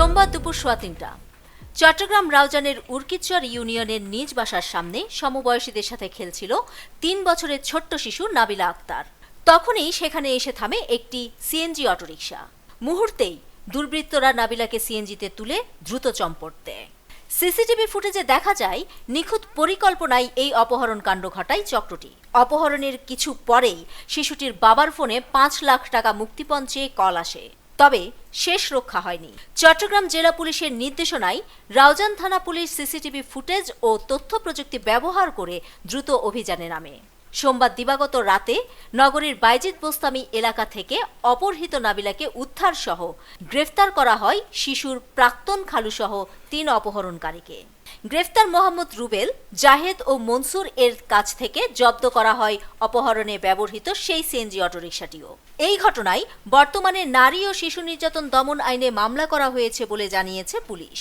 সোমবার দুপুর 3:15 চট্টগ্রাম রাউজানের উর্কিচর ইউনিয়নের নিজ বাসার সামনে সমবয়সীদের সাথে খেলছিল 3 বছরের ছোট্ট শিশু নাবিলা আক্তার। তখনই সেখানে এসে থামে একটি সিএনজি অটোরিকশা। মুহূর্তেই দুর্বৃত্তরা নাবিলাকে সিএনজিতে তুলে দ্রুত চম্পট দেয়। সিসিটিভি ফুটেজে দেখা যায় নিখুঁত পরিকল্পনায় এই অপহরণ কাণ্ড ঘটায় চক্রটি। অপহরণের কিছু পরেই শিশুটির বাবার ফোনে 5 লাখ টাকা মুক্তিপণ চেয়ে কল আসে। তবে শেষ রক্ষা হয়নি। চট্টগ্রাম জেলা পুলিশের নির্দেশনায় রাউজান থানা পুলিশ সিসিটিভি ফুটেজ ও তথ্য প্রযুক্তি ব্যবহার করে দ্রুত অভিযানে নামে। সোমবার দিবাগত রাতে নগরীর বাইজিদ বোস্তামি এলাকা থেকে অপহৃত নাবিলাকে উদ্ধার সহ গ্রেফতার করা হয় শিশুর প্রাক্তন খালুসহ 3 অপহরণকারীকে। গ্রেফতার মোহাম্মদ রুবেল, জাহেদ ও মনসুর এর কাছ থেকে জব্দ করা হয় অপহরণে ব্যবহৃত সেই সিএনজি অটোরিকশাটিও। এই ঘটনায় বর্তমানে নারী ও শিশু নির্যাতন দমন আইনে মামলা করা হয়েছে বলে জানিয়েছে পুলিশ।